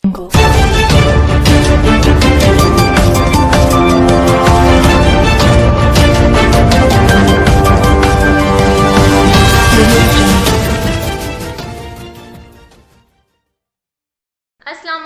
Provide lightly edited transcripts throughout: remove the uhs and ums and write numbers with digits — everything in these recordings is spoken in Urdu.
السلام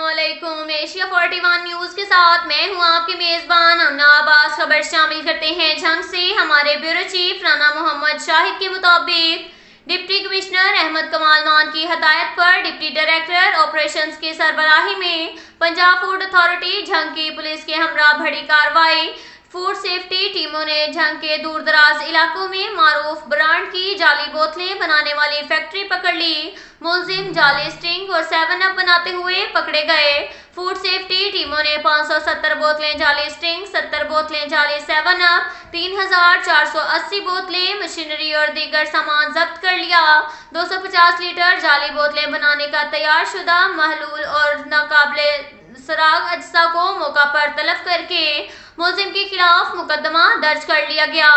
علیکم، ایشیا 41 نیوز کے ساتھ میں ہوں آپ کے میزبان امنا عباس۔ خبر شامل کرتے ہیں جھنگ سے۔ ہمارے بیورو چیف رانا محمد شاہد کے مطابق ڈپٹی کمشنر احمد کمال مان کی ہدایت پر ڈپٹی ڈائریکٹر آپریشنز کی سربراہی میں پنجاب فوڈ اتھارٹی جھنگ کی پولیس کے ہمراہ بڑی کارروائی۔ فوڈ سیفٹی ٹیموں نے جھنگ کے دور دراز علاقوں میں معروف برانڈ کی جعلی بوتلیں بنانے والی فیکٹری پکڑ لی۔ ملزم جعلی اسٹنگ اور 7 اپ بناتے ہوئے پکڑے گئے۔ فوڈ سیفٹی ٹیموں نے 570 بوتلیں جعلی اسٹنگ، 70 بوتلیں جعلی 7 اپ، 3480 بوتلیں مشینری اور دیگر سامان ضبط کر لیا۔ 250 لیٹر جعلی بوتلیں بنانے کا تیار شدہ محلول اور ناقابل سراغ اجزاء کو موقع پر تلف کر کے ملزم کے خلاف مقدمہ درج کر لیا گیا۔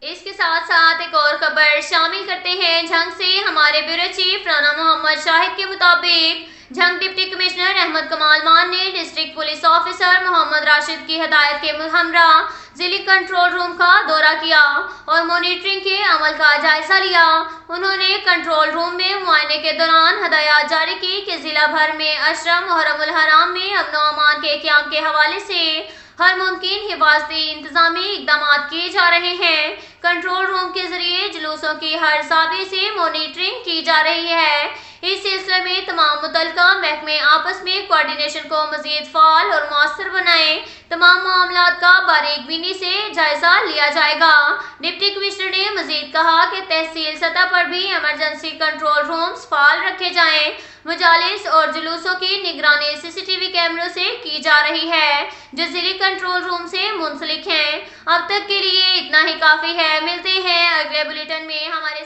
اس کے ساتھ ساتھ ایک اور خبر شامل کرتے ہیں جھنگ سے۔ ہمارے بیورو چیف رانا محمد شاہد کے مطابق جھنگ ڈپٹی کمشنر احمد کمال مان نے ڈسٹرکٹ پولیس آفیسر محمد راشد کی ہدایت کے ہمراہ ضلعی کنٹرول روم کا دورہ کیا اور مانیٹرنگ کے عمل کا جائزہ لیا۔ انہوں نے کنٹرول روم میں معائنے کے دوران ہدایات جاری کی کہ ضلع بھر میں عشرہ محرم الحرام میں امن و امان کے قیام کے حوالے سے ہر ممکن حفاظتی انتظامی اقدامات کیے جا رہے ہیں۔ کنٹرول روم کے ذریعے جلوسوں کی ہر زاویے سے مانیٹرنگ کی جا رہی ہے۔ اس سلسلے میں تمام متعلقہ محکمے آپس میں کوارڈینیشن کو مزید فعال اور مؤثر بنائیں۔ تمام معاملات کا باریک بینی سے جائزہ لیا جائے گا۔ ڈپٹی کمشنر نے مزید کہا کہ تحصیل سطح پر بھی ایمرجنسی کنٹرول رومز فعال رکھے جائیں۔ مجالس اور جلوسوں کی نگرانی CCTV کیمروں سے کی جا رہی ہے جو ضلعی کنٹرول روم سے منسلک ہیں۔ اب تک کے لیے اتنا ہی کافی ہے۔ ملتے ہیں اگلے بلیٹن میں۔ ہمارے